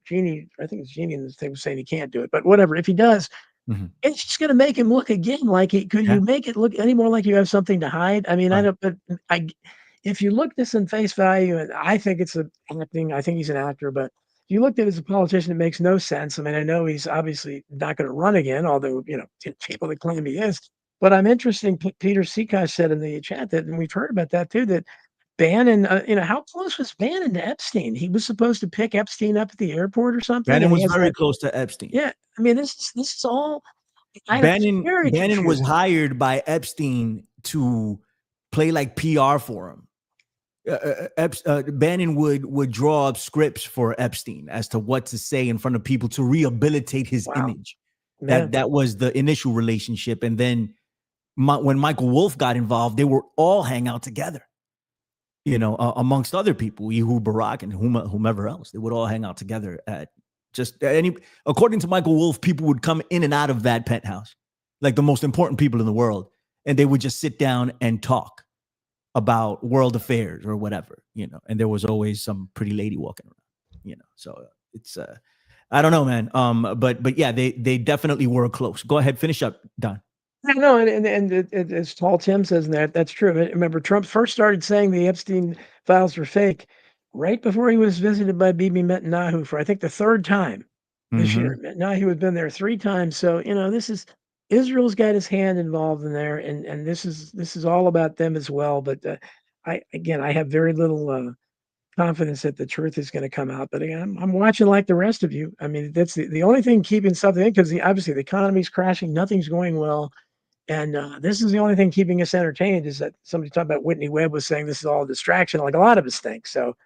[SPEAKER 3] Jeannie, I think it's Jeannie in this thing was saying he can't do it, but whatever, if he does, it's just going to make him look again like you make it look any more like you have something to hide? I mean, if you look this in face value, and I think it's acting, I think he's an actor, but if you looked at it as a politician, it makes no sense. I mean, I know he's obviously not going to run again, although, people that claim he is. But I'm interested, Peter Seacosh said in the chat that, and we've heard about that too, that Bannon, how close was Bannon to Epstein? He was supposed to pick Epstein up at the airport or something.
[SPEAKER 2] Bannon was very close to Epstein.
[SPEAKER 3] Yeah, I mean, this is all.
[SPEAKER 2] Bannon was hired by Epstein to play like PR for him. Bannon would draw up scripts for Epstein as to what to say in front of people to rehabilitate his image. That was the initial relationship, and then when Michael Wolff got involved, they were all hang out together. Amongst other people, Ehud Barak and whomever else, they would all hang out together at according to Michael Wolff, people would come in and out of that penthouse, like the most important people in the world, and they would just sit down and talk about world affairs or whatever, and there was always some pretty lady walking around, so it's, I don't know, man. But yeah, they definitely were close. Go ahead, finish up, Don.
[SPEAKER 3] No, and as Tall Tim says in that's true. Remember, Trump first started saying the Epstein files were fake right before he was visited by Bibi Netanyahu for, I think, the third time this year. Netanyahu had been there 3 times. So, this is, Israel's got his hand involved in there, and this is all about them as well. But I have very little confidence that the truth is going to come out. But again, I'm watching like the rest of you. I mean, that's the only thing keeping something in, because obviously the economy's crashing, nothing's going well. And this is the only thing keeping us entertained, is that somebody talking about Whitney Webb was saying this is all a distraction, like a lot of us think. So,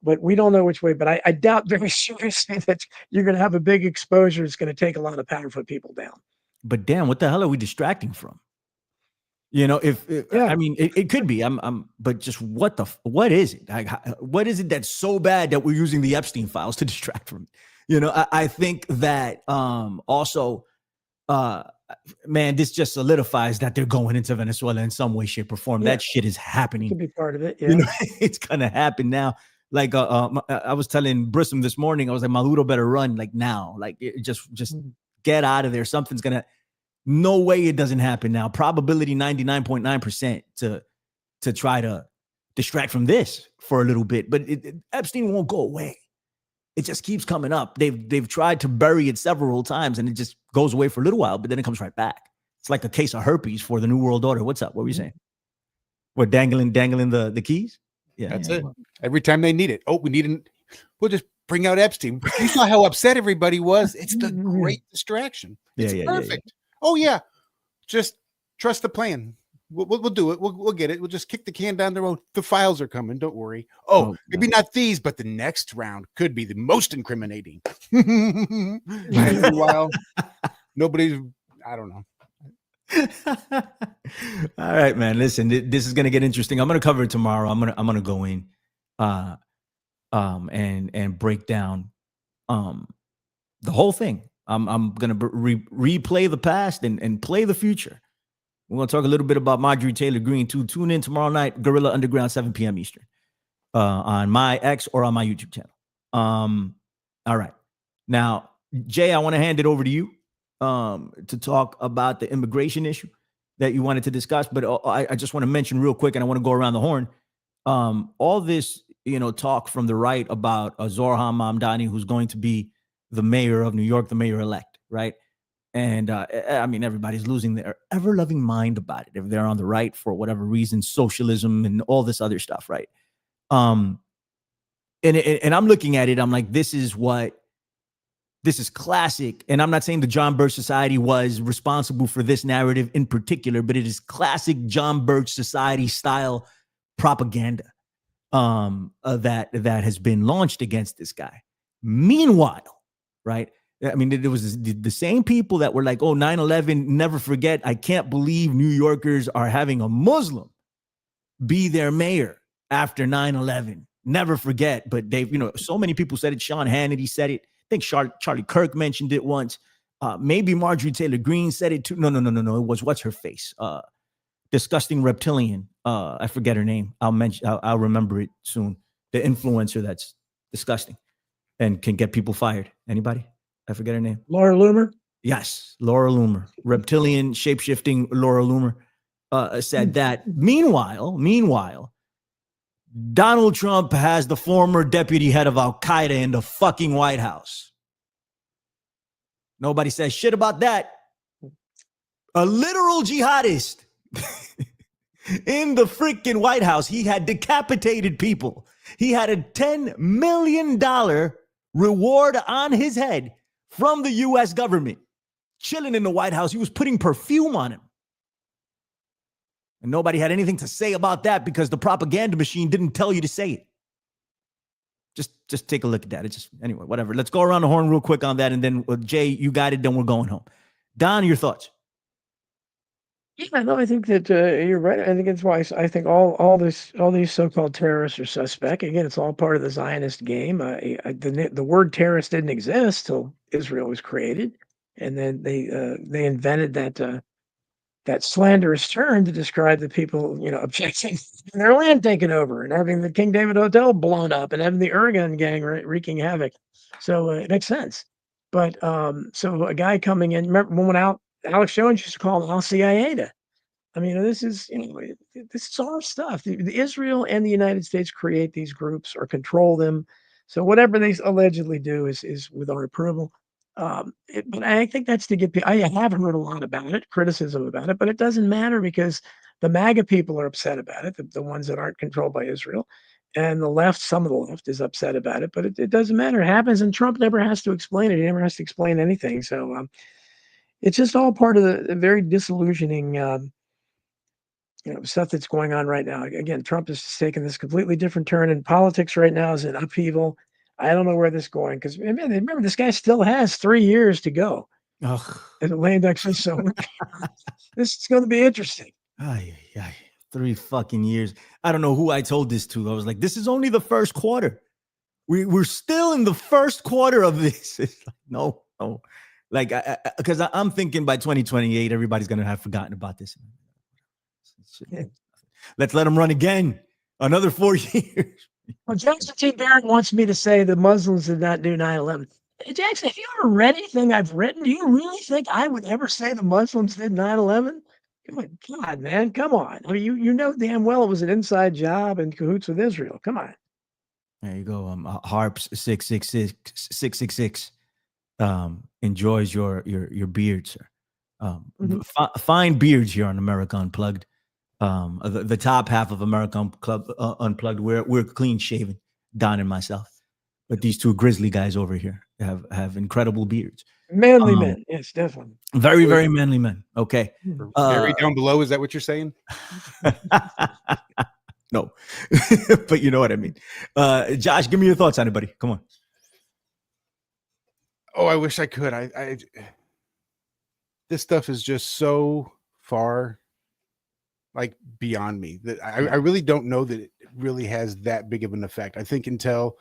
[SPEAKER 3] but we don't know which way. But I doubt very seriously that you're going to have a big exposure. It's going to take a lot of power to put people down.
[SPEAKER 2] But damn, what the hell are we distracting from? You know, if I mean, it could be. But just what is it? Like, what is it that's so bad that we're using the Epstein files to distract from it? You know, I think that also, man, this just solidifies that they're going into Venezuela in some way, shape, or form. That shit is happening.
[SPEAKER 3] Could be part of it. Yeah,
[SPEAKER 2] you know, it's gonna happen now. Like I was telling Brissom this morning, I was like, Maduro better run like now. Like just get out of there. Something's gonna. No way it doesn't happen now. Probability 99.9% to try to distract from this for a little bit. But Epstein won't go away. It just keeps coming up. They've tried to bury it several times and it just goes away for a little while, but then it comes right back. It's like a case of herpes for the New World Order. What's up? What were you saying? We're dangling the keys?
[SPEAKER 5] Yeah. That's it. Every time they need it. Oh, we'll just bring out Epstein. You saw how upset everybody was. It's the great distraction. It's perfect. Yeah. Oh yeah, just trust the plan. We'll do it. We'll get it. We'll just kick the can down the road. The files are coming. Don't worry. Maybe not these, but the next round could be the most incriminating. Meanwhile, nobody's. I don't know.
[SPEAKER 2] All right, man. Listen, this is gonna get interesting. I'm gonna cover it tomorrow. I'm gonna go in, and break down, the whole thing. I'm going to replay the past and play the future. We're going to talk a little bit about Marjorie Taylor Greene too. Tune in tomorrow night, Guerrilla Underground, 7 p.m. Eastern, on my X or on my YouTube channel. All right. Now, Jay, I want to hand it over to you to talk about the immigration issue that you wanted to discuss. But I just want to mention real quick, and I want to go around the horn. All this, talk from the right about Zohran Mamdani, who's going to be the mayor of New York, the mayor-elect, right? And I mean, everybody's losing their ever-loving mind about it if they're on the right for whatever reason, socialism and all this other stuff, right? And I'm looking at it, I'm like, this is classic. And I'm not saying the John Birch Society was responsible for this narrative in particular, but it is classic John Birch Society style propaganda that has been launched against this guy. Meanwhile, right? I mean, it was the same people that were like, oh, 9/11, never forget. I can't believe New Yorkers are having a Muslim be their mayor after 9/11. Never forget. But they've, so many people said it. Sean Hannity said it. I think Charlie Kirk mentioned it once. Maybe Marjorie Taylor Greene said it too. No. It was what's her face? Disgusting reptilian. I forget her name. I'll remember it soon. The influencer that's disgusting and can get people fired. Anybody? I forget her name.
[SPEAKER 3] Laura Loomer?
[SPEAKER 2] Yes, Laura Loomer. Reptilian, shape-shifting Laura Loomer said that. Meanwhile, Donald Trump has the former deputy head of Al-Qaeda in the fucking White House. Nobody says shit about that. A literal jihadist in the freaking White House. He had decapitated people. He had a $10 million reward on his head from the U.S. government, chilling in the White House. He was putting perfume on him. And nobody had anything to say about that because the propaganda machine didn't tell you to say it. Just take a look at that. Anyway, whatever. Let's go around the horn real quick on that. And then, Jay, you got it. Then we're going home. Don, your thoughts?
[SPEAKER 3] Yeah, no, I think that you're right. I think it's why I think all these so-called terrorists are suspect. Again, it's all part of the Zionist game. The word terrorist didn't exist till Israel was created, and then they invented that slanderous term to describe the people, objecting their land taken over and having the King David Hotel blown up and having the Urigan gang wreaking havoc. So it makes sense. But so a guy coming in, remember when Alex Jones used to call them Al-Qaeda. I mean, this is our stuff. The Israel and the United States create these groups or control them. So whatever they allegedly do is with our approval. But I think that's to get people. I haven't heard a lot about it, criticism about it, but it doesn't matter because the MAGA people are upset about it, the ones that aren't controlled by Israel. And the left, some of the left is upset about it, but it doesn't matter. It happens, and Trump never has to explain it. He never has to explain anything. So it's just all part of the very disillusioning stuff that's going on right now. Again, Trump is just taking this completely different turn, and politics right now is in upheaval. I don't know where this is going because remember, this guy still has 3 years to go. At the land action, so this is going to be interesting.
[SPEAKER 2] Ay, 3 fucking years. I don't know who I told this to. I was like, this is only the first quarter. We're still in the first quarter of this. It's like, no. Like, because I'm thinking by 2028, everybody's going to have forgotten about this. Let's let them run again. Another 4 years.
[SPEAKER 3] Well, Jackson T. Barrett wants me to say the Muslims did not do 9/11. Hey, Jackson, have you ever read anything I've written? Do you really think I would ever say the Muslims did 9/11? Oh my God, man, come on. I mean, you know damn well it was an inside job in cahoots with Israel. Come on.
[SPEAKER 2] There you go. Harps 666 enjoys your beard, sir. Fine beards here on America Unplugged. The top half of America Unplugged, we're clean shaven, Don and myself. But these two grizzly guys over here have incredible beards.
[SPEAKER 3] Manly men, yes, definitely.
[SPEAKER 2] Very, very manly men. Okay.
[SPEAKER 5] Very down below. Is that what you're saying?
[SPEAKER 2] No, but you know what I mean. Josh, give me your thoughts on it, buddy. Come on.
[SPEAKER 5] Oh, I wish I could. I this stuff is just so far, like, beyond me that I really don't know that it really has that big of an effect. I think until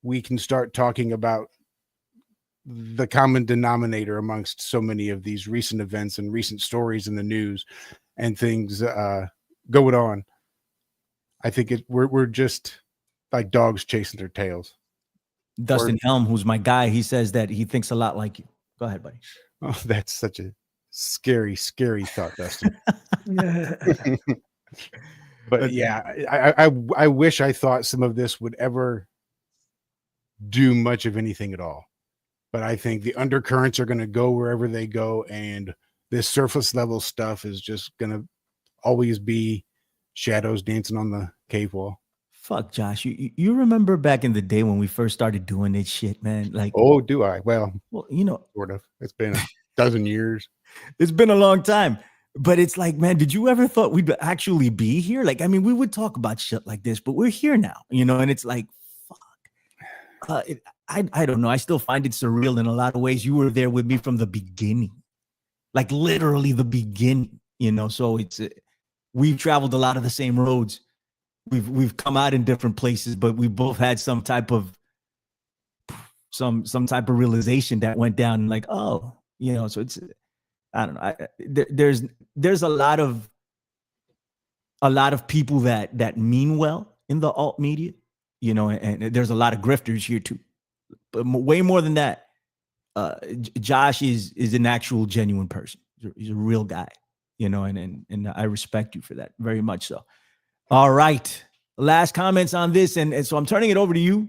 [SPEAKER 5] we can start talking about the common denominator amongst so many of these recent events and recent stories in the news and things going on, I think we're just like dogs chasing their tails.
[SPEAKER 2] Dustin Helm, who's my guy, he says that he thinks a lot like you. Go ahead, buddy.
[SPEAKER 5] Oh, that's such a scary, scary thought, Dustin. But yeah, I wish I thought some of this would ever do much of anything at all. But I think the undercurrents are going to go wherever they go, and this surface level stuff is just going to always be shadows dancing on the cave wall.
[SPEAKER 2] Fuck, Josh. You remember back in the day when we first started doing this shit, man? Like,
[SPEAKER 5] oh, do I? Well,
[SPEAKER 2] you know,
[SPEAKER 5] sort of. It's been a dozen years.
[SPEAKER 2] It's been a long time. But it's like, man, did you ever thought we'd actually be here? Like, I mean, we would talk about shit like this, but we're here now, you know? And it's like, fuck. I don't know. I still find it surreal in a lot of ways. You were there with me from the beginning, like literally the beginning, you know? So it's, we've traveled a lot of the same roads. We've come out in different places, but we both had some type of realization that went down like, oh, you know, so it's, I don't know. There's a lot of people that mean well in the alt media, you know, and there's a lot of grifters here too. But way more than that, Josh is an actual genuine person. He's a real guy, you know, and I respect you for that very much so. All right, last comments on this, and so I'm turning it over to you,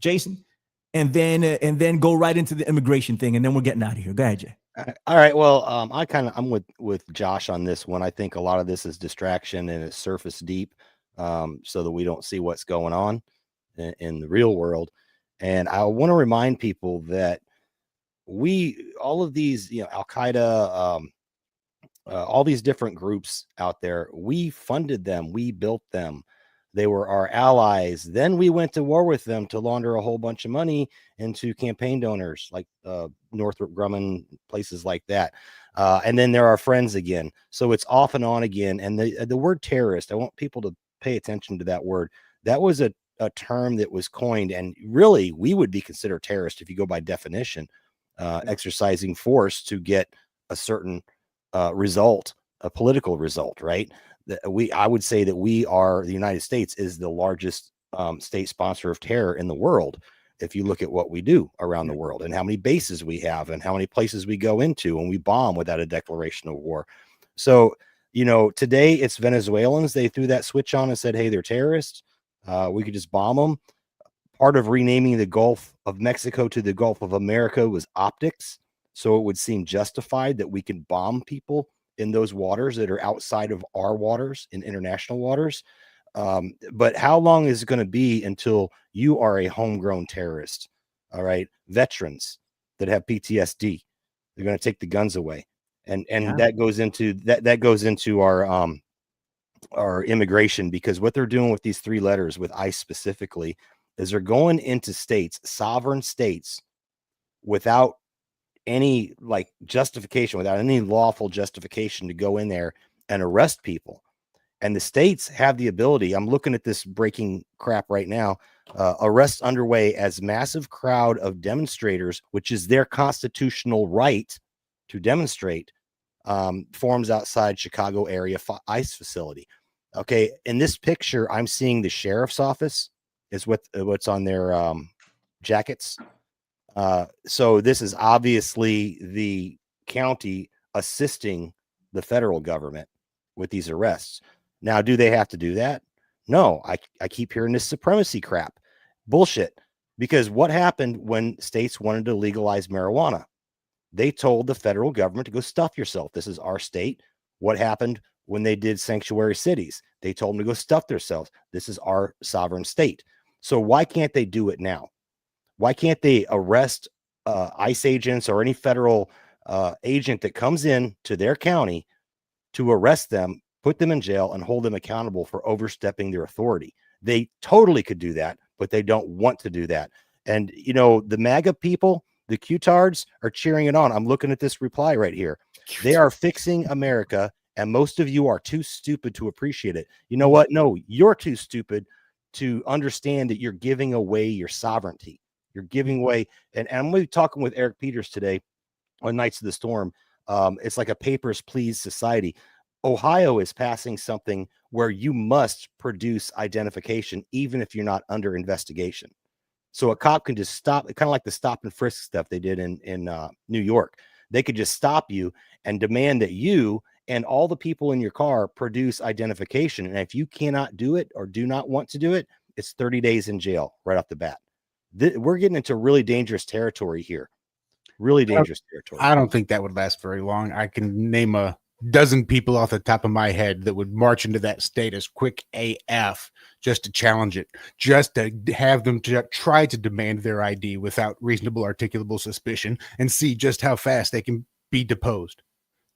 [SPEAKER 2] Jason, and then go right into the immigration thing, and then we're getting out of here. Go ahead, Jay.
[SPEAKER 4] All right. Well, I'm with Josh on this one. I think a lot of this is distraction and it's surface deep, so that we don't see what's going on in the real world. And I want to remind people that all of these, you know, Al Qaeda, all these different groups out there, we funded them, we built them. They were our allies. Then we went to war with them to launder a whole bunch of money into campaign donors like Northrop Grumman, places like that. And then they're our friends again. So it's off and on again. And the word terrorist, I want people to pay attention to that word. That was a term that was coined, and really we would be considered terrorist if you go by definition, exercising force to get a certain result, a political result, right? I would say that the United States is the largest state sponsor of terror in the world. If you look at what we do around the world and how many bases we have and how many places we go into and we bomb without a declaration of war. So, you know, today it's Venezuelans. They threw that switch on and said, hey, they're terrorists. We could just bomb them. Part of renaming the Gulf of Mexico to the Gulf of America was optics. So it would seem justified that we can bomb people in those waters that are outside of our waters, in international waters. But how long is it going to be until you are a homegrown terrorist? All right. Veterans that have PTSD, they're going to take the guns away. And that goes into our immigration, because what they're doing with these 3 letters with ICE specifically is they're going into states, sovereign states, without any like justification, without any lawful justification to go in there and arrest people. And the states have the ability. I'm looking at this breaking crap right now. Arrests underway as massive crowd of demonstrators, which is their constitutional right to demonstrate, forms outside Chicago area ICE facility. Okay, in this picture, I'm seeing the sheriff's office is what's on their jackets. So this is obviously the county assisting the federal government with these arrests. Now, do they have to do that? No, I keep hearing this supremacy crap. Bullshit. Because what happened when states wanted to legalize marijuana? They told the federal government to go stuff yourself. This is our state. What happened when they did sanctuary cities? They told them to go stuff themselves. This is our sovereign state. So why can't they do it now? Why can't they arrest ICE agents or any federal agent that comes in to their county to arrest them, put them in jail, and hold them accountable for overstepping their authority? They totally could do that, but they don't want to do that. And, you know, the MAGA people, the Q-tards, are cheering it on. I'm looking at this reply right here. They are fixing America, and most of you are too stupid to appreciate it. You know what? No, you're too stupid to understand that you're giving away your sovereignty. You're giving away, and I'm going to be talking with Eric Peters today on Knights of the Storm. It's like a papers, please society. Ohio is passing something where you must produce identification, even if you're not under investigation. So a cop can just stop, kind of like the stop and frisk stuff they did in New York. They could just stop you and demand that you and all the people in your car produce identification. And if you cannot do it or do not want to do it, it's 30 days in jail right off the bat. We're getting into really dangerous territory here. Really dangerous territory.
[SPEAKER 5] I don't think that would last very long. I can name a dozen people off the top of my head that would march into that state as quick AF just to challenge it, just to have them to try to demand their ID without reasonable articulable suspicion and see just how fast they can be deposed.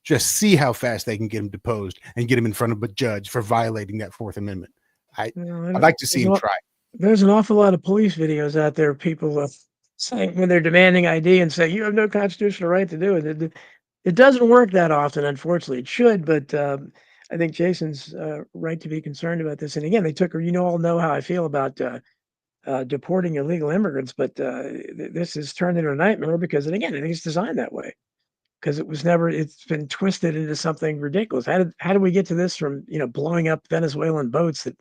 [SPEAKER 5] Just see how fast they can get them deposed and get them in front of a judge for violating that Fourth Amendment. I'd like to see them try.
[SPEAKER 3] There's an awful lot of police videos out there, people saying when they're demanding ID and say, you have no constitutional right to do it. It doesn't work that often, unfortunately. It should, but I think Jason's right to be concerned about this. And again, they took her, all know how I feel about deporting illegal immigrants, but this has turned into a nightmare because, and again, I think it's designed that way because it's been twisted into something ridiculous. How did we get to this from, blowing up Venezuelan boats that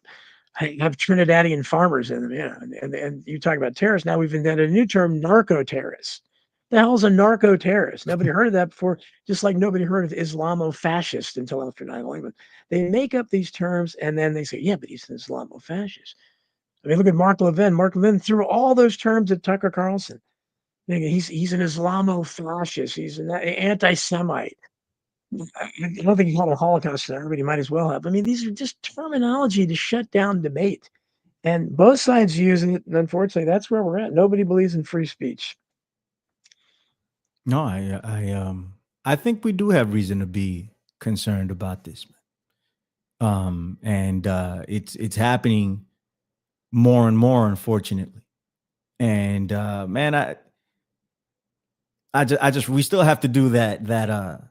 [SPEAKER 3] have Trinidadian farmers in them? Yeah. And you talk about terrorists. Now we've invented a new term, narco-terrorists. The hell's a narco-terrorist? Nobody heard of that before, just like nobody heard of Islamo-fascist until after 9/11. They make up these terms and then they say, yeah, but he's an Islamo-fascist. I mean, look at Mark Levin. Mark Levin threw all those terms at Tucker Carlson. He's an Islamo-fascist. He's an anti-Semite. I don't think he had a Holocaust there, but he might as well have. I mean, these are just terminology to shut down debate. And both sides use it. And unfortunately, that's where we're at. Nobody believes in free speech.
[SPEAKER 2] No, I think we do have reason to be concerned about this, and it's happening more and more, unfortunately. And man, we still have to do that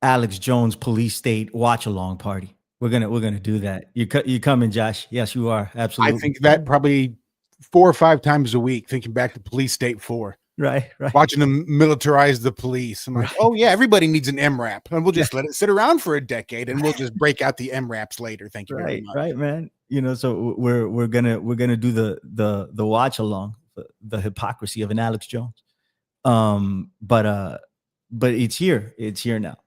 [SPEAKER 2] Alex Jones police state watch along party. We're gonna do that. You coming, Josh? Yes, you are. Absolutely.
[SPEAKER 5] I think that probably 4 or 5 times a week, thinking back to Police State 4.
[SPEAKER 2] Right.
[SPEAKER 5] Watching them militarize the police. I'm like, oh yeah, everybody needs an MRAP, and we'll just let it sit around for a decade, and we'll just break out the MRAPs later. Thank you very much.
[SPEAKER 2] Right, man. So we're gonna do the watch along, the hypocrisy of an Alex Jones. But it's here. It's here now.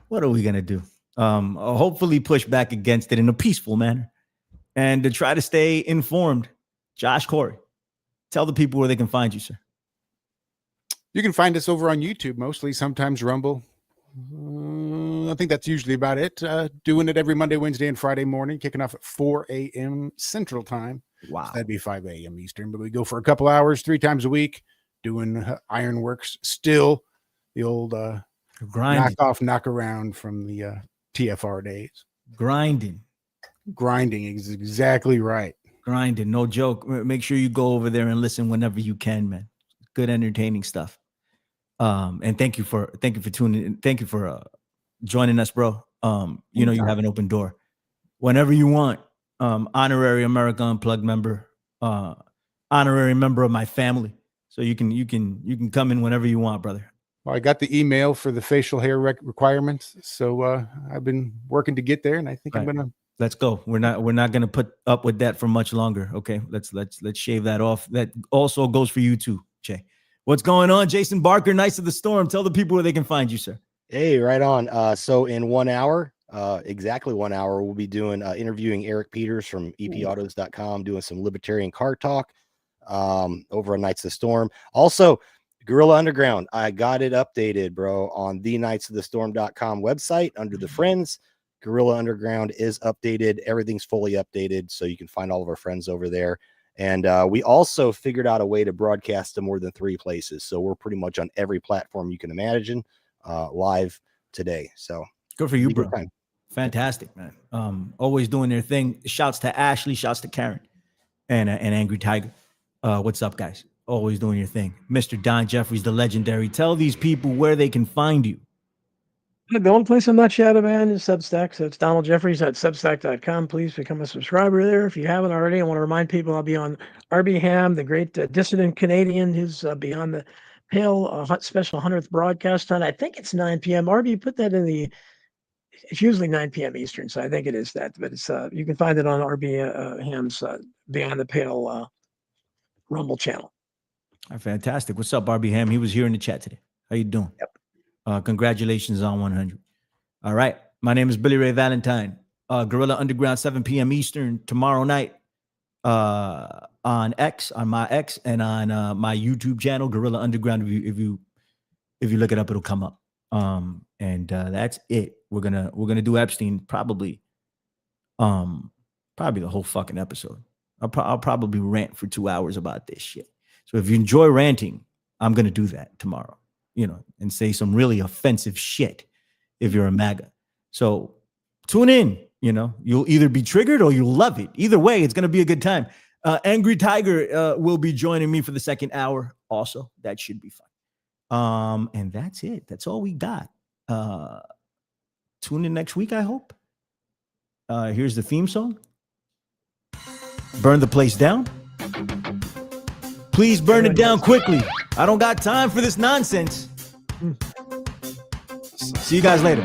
[SPEAKER 2] What are we gonna do? Hopefully push back against it in a peaceful manner, and to try to stay informed. Josh Corey, tell the people where they can find you, sir.
[SPEAKER 5] You can find us over on YouTube, mostly, sometimes Rumble. I think that's usually about it. Doing it every Monday, Wednesday, and Friday morning, kicking off at 4 a.m. Central Time.
[SPEAKER 2] Wow.
[SPEAKER 5] So that'd be 5 a.m. Eastern, but we go for a couple hours, 3 times a week, doing Ironworks. Still the old knock around from the TFR days.
[SPEAKER 2] Grinding
[SPEAKER 5] is exactly right.
[SPEAKER 2] Grinding, no joke. Make sure you go over there and listen whenever you can, man. Good, entertaining stuff. And thank you for tuning in. Thank you for joining us, bro. you know, you have an open door whenever you want. Honorary America Unplugged member, honorary member of my family. So you can come in whenever you want, brother.
[SPEAKER 5] Well, I got the email for the facial hair requirements, so I've been working to get there, and I think I'm gonna.
[SPEAKER 2] Let's go. We're not gonna put up with that for much longer. Okay, let's shave that off. That also goes for you too, Jay. What's going on, Jason Barker, Knights of the Storm? Tell the people where they can find you, sir.
[SPEAKER 4] Hey, right on. So in 1 hour, exactly 1 hour, we'll be doing interviewing Eric Peters from epautos.com, doing some libertarian car talk over on Knights of the Storm. Also, Gorilla Underground, I got it updated, bro, on the knightsofthestorm.com website under the friends. Gorilla Underground is updated. Everything's fully updated, so you can find all of our friends over there. And we also figured out a way to broadcast to more than 3 places. So we're pretty much on every platform you can imagine live today. So
[SPEAKER 2] good for you, bro. Fantastic, man. Always doing their thing. Shouts to Ashley, shouts to Karen and Angry Tiger. What's up, guys? Always doing your thing. Mr. Don Jeffries, the legendary. Tell these people where they can find you.
[SPEAKER 3] The only place I'm not shadow banned is Substack. So it's Donald Jeffries at Substack.com. Please become a subscriber there if you haven't already. I want to remind people I'll be on RB Ham, the great dissident Canadian, who's Beyond the Pale special 100th broadcast on. I think it's 9 p.m. RB, put that in the. It's usually 9 p.m. Eastern, so I think it is that. But it's you can find it on RB Ham's Beyond the Pale Rumble channel.
[SPEAKER 2] Fantastic. What's up, RB Ham? He was here in the chat today. How you doing?
[SPEAKER 3] Yep.
[SPEAKER 2] Congratulations on 100. All right. My name is Billy Ray Valentine. Gorilla Underground, 7 p.m. Eastern tomorrow night on X, on my X, and on my YouTube channel, Gorilla Underground. If you look it up, it'll come up. And that's it. We're gonna do Epstein probably the whole fucking episode. I'll probably rant for 2 hours about this shit. So if you enjoy ranting, I'm gonna do that tomorrow, you know, and say some really offensive shit if you're a MAGA. So tune in, you know, you'll either be triggered or you'll love it. Either way, it's gonna be a good time. Angry Tiger will be joining me for the 2nd hour. Also, that should be fun. And that's it. That's all we got. Tune in next week, I hope. Here's the theme song. Burn the place down. Please burn it down quickly. I don't got time for this nonsense. See you guys later.